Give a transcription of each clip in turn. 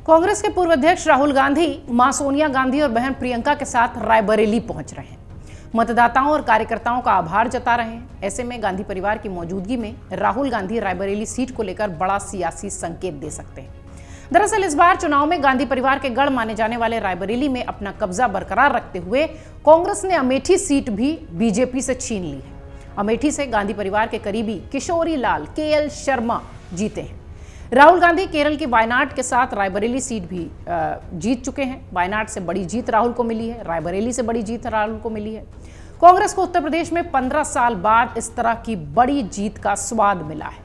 कांग्रेस के पूर्व अध्यक्ष राहुल गांधी मां सोनिया गांधी और बहन प्रियंका के साथ रायबरेली पहुंच रहे हैं। मतदाताओं और कार्यकर्ताओं का आभार जता रहे हैं। ऐसे में गांधी परिवार की मौजूदगी में राहुल गांधी रायबरेली सीट को लेकर बड़ा सियासी संकेत दे सकते हैं। दरअसल इस बार चुनाव में गांधी परिवार के गढ़ माने जाने वाले रायबरेली में अपना कब्जा बरकरार रखते हुए कांग्रेस ने अमेठी सीट भी बीजेपी से छीन ली है। अमेठी से गांधी परिवार के करीबी किशोरी लाल केएल शर्मा जीते हैं। राहुल गांधी केरल की वायनाड के साथ रायबरेली सीट भी जीत चुके हैं। वायनाड से बड़ी जीत राहुल को मिली है, रायबरेली से बड़ी जीत राहुल को मिली है। कांग्रेस को उत्तर प्रदेश में 15 साल बाद इस तरह की बड़ी जीत का स्वाद मिला है।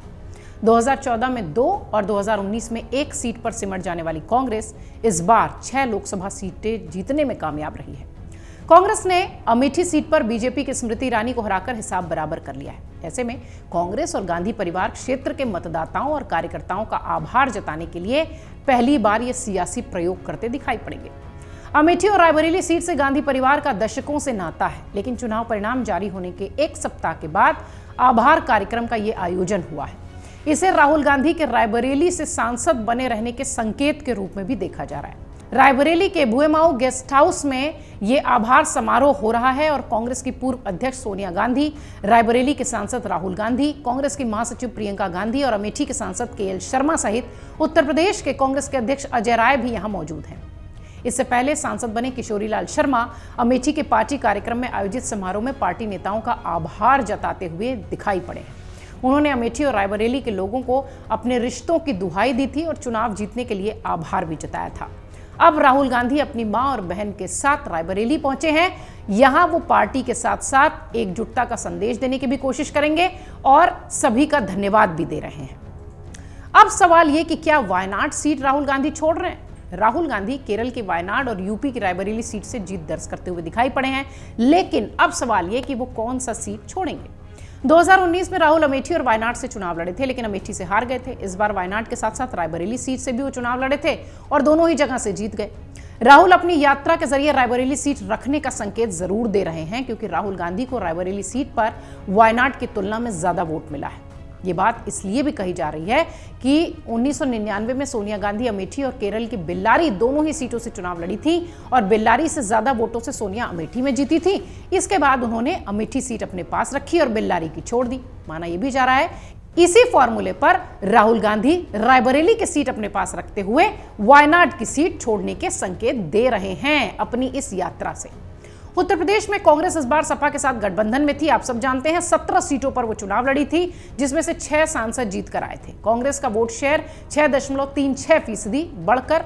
2014 में 2 और 2019 में 1 सीट पर सिमट जाने वाली कांग्रेस इस बार 6 लोकसभा सीटें जीतने में कामयाब रही है। कांग्रेस ने अमेठी सीट पर बीजेपी की स्मृति ईरानी को हराकर हिसाब बराबर कर लिया है। ऐसे में कांग्रेस और गांधी परिवार क्षेत्र के मतदाताओं और कार्यकर्ताओं का आभार जताने के लिए पहली बार ये सियासी प्रयोग करते दिखाई पड़ेंगे। अमेठी और रायबरेली सीट से गांधी परिवार का दशकों से नाता है, लेकिन चुनाव परिणाम जारी होने के 1 सप्ताह के बाद आभार कार्यक्रम का ये आयोजन हुआ है। इसे राहुल गांधी के रायबरेली से सांसद बने रहने के संकेत के रूप में भी देखा जा रहा है। रायबरेली के भुएमाऊ गेस्ट हाउस में ये आभार समारोह हो रहा है और कांग्रेस की पूर्व अध्यक्ष सोनिया गांधी, रायबरेली के सांसद राहुल गांधी, कांग्रेस की महासचिव प्रियंका गांधी और अमेठी के सांसद केएल शर्मा सहित उत्तर प्रदेश के कांग्रेस के अध्यक्ष अजय राय भी यहां मौजूद हैं। इससे पहले सांसद बने किशोरी लाल शर्मा अमेठी के पार्टी कार्यक्रम में आयोजित समारोह में पार्टी नेताओं का आभार जताते हुए दिखाई पड़े हैं। उन्होंने अमेठी और रायबरेली के लोगों को अपने रिश्तों की दुहाई दी थी और चुनाव जीतने के लिए आभार भी जताया था। अब राहुल गांधी अपनी मां और बहन के साथ रायबरेली पहुंचे हैं। यहां वो पार्टी के साथ साथ एकजुटता का संदेश देने की भी कोशिश करेंगे और सभी का धन्यवाद भी दे रहे हैं। अब सवाल ये कि क्या वायनाड सीट राहुल गांधी छोड़ रहे हैं? राहुल गांधी केरल की वायनाड और यूपी की रायबरेली सीट से जीत दर्ज करते हुए दिखाई पड़े हैं, लेकिन अब सवाल ये कि वो कौन सा सीट छोड़ेंगे। 2019 में राहुल अमेठी और वायनाड से चुनाव लड़े थे, लेकिन अमेठी से हार गए थे। इस बार वायनाड के साथ साथ रायबरेली सीट से भी वो चुनाव लड़े थे और दोनों ही जगह से जीत गए। राहुल अपनी यात्रा के जरिए रायबरेली सीट रखने का संकेत जरूर दे रहे हैं, क्योंकि राहुल गांधी को रायबरेली सीट पर वायनाड की तुलना में ज्यादा वोट मिला है। ये बात इसलिए भी कही जा रही है कि 1999 में सोनिया गांधी अमेठी और केरल की बेल्लारी दोनों ही सीटों से चुनाव लड़ी थी और बेल्लारी से ज्यादा वोटों से सोनिया अमेठी में जीती थी। इसके बाद उन्होंने अमेठी सीट अपने पास रखी और बेल्लारी की छोड़ दी। माना यह भी जा रहा है इसी फॉर्मूले पर राहुल गांधी रायबरेली की सीट अपने पास रखते हुए वायनाड की सीट छोड़ने के संकेत दे रहे हैं अपनी इस यात्रा से। उत्तर प्रदेश में कांग्रेस इस बार सपा के साथ गठबंधन में थी। आप सब जानते हैं 17 सीटों पर वो चुनाव लड़ी थी, जिसमें से 6 सांसद जीत कर आए थे। कांग्रेस का वोट शेयर 6.36% बढ़कर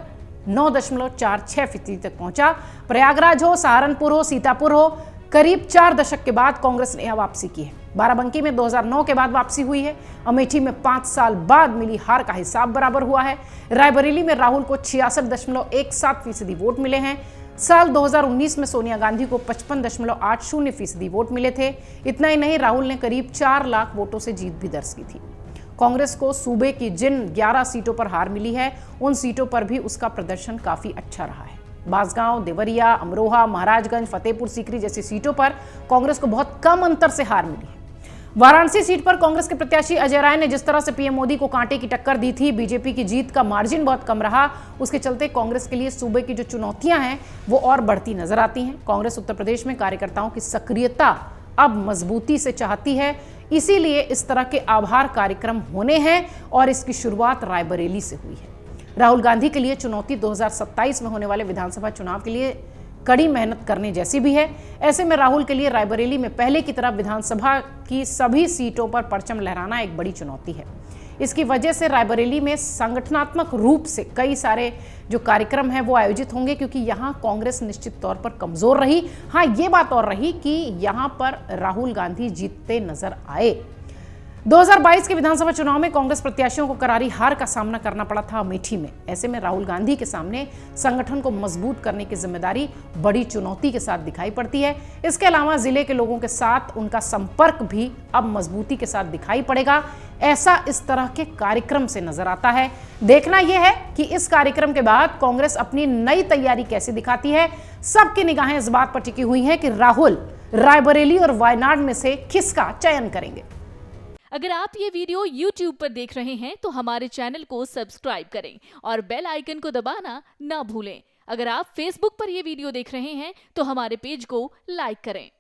9.46% तक पहुंचा। प्रयागराज हो, सहारनपुर हो, सीतापुर हो, करीब 4 दशक के बाद कांग्रेस ने यहां वापसी की है। बाराबंकी में 2009 के बाद वापसी हुई है। अमेठी में 5 साल बाद मिली हार का हिसाब बराबर हुआ है। रायबरेली में राहुल को 66.17% वोट मिले हैं। साल 2019 में सोनिया गांधी को 55.80% वोट मिले थे। इतना ही नहीं, राहुल ने करीब 4 लाख वोटों से जीत भी दर्ज की थी। कांग्रेस को सूबे की जिन 11 सीटों पर हार मिली है, उन सीटों पर भी उसका प्रदर्शन काफी अच्छा रहा है। बांसगांव, देवरिया, अमरोहा, महाराजगंज, फतेहपुर सीकरी जैसी सीटों पर कांग्रेस को बहुत कम अंतर से हार मिली है। वाराणसी सीट पर कांग्रेस के प्रत्याशी अजय राय ने जिस तरह से पीएम मोदी को कांटे की टक्कर दी थी, बीजेपी की जीत का मार्जिन बहुत कम रहा। उसके चलते कांग्रेस के लिए सूबे की जो चुनौतियां हैं वो और बढ़ती नजर आती हैं। कांग्रेस उत्तर प्रदेश में कार्यकर्ताओं की सक्रियता अब मजबूती से चाहती है, इसीलिए इस तरह के आभार कार्यक्रम होने हैं और इसकी शुरुआत रायबरेली से हुई है। राहुल गांधी के लिए चुनौती 2027 में होने वाले विधानसभा चुनाव के लिए कड़ी मेहनत करने जैसी भी है। ऐसे में राहुल के लिए रायबरेली में पहले की तरह विधानसभा की सभी सीटों पर परचम लहराना एक बड़ी चुनौती है। इसकी वजह से रायबरेली में संगठनात्मक रूप से कई सारे जो कार्यक्रम हैं वो आयोजित होंगे, क्योंकि यहाँ कांग्रेस निश्चित तौर पर कमजोर रही। हाँ, ये बात और रही कि यहाँ पर राहुल गांधी जीतते नजर आए। 2022 के विधानसभा चुनाव में कांग्रेस प्रत्याशियों को करारी हार का सामना करना पड़ा था अमेठी में। ऐसे में राहुल गांधी के सामने संगठन को मजबूत करने की जिम्मेदारी बड़ी चुनौती के साथ दिखाई पड़ती है। इसके अलावा जिले के लोगों के साथ उनका संपर्क भी अब मजबूती के साथ दिखाई पड़ेगा। ऐसा इस तरह के कार्यक्रम से नजर आता है। देखना यह है कि इस कार्यक्रम के बाद कांग्रेस अपनी नई तैयारी कैसे दिखाती है। सबकी निगाहें इस बात पर टिकी हुई हैं कि राहुल रायबरेली और वायनाड में से किसका चयन करेंगे। अगर आप ये वीडियो YouTube पर देख रहे हैं तो हमारे चैनल को सब्सक्राइब करें और बेल आइकन को दबाना ना भूलें। अगर आप Facebook पर ये वीडियो देख रहे हैं तो हमारे पेज को लाइक करें।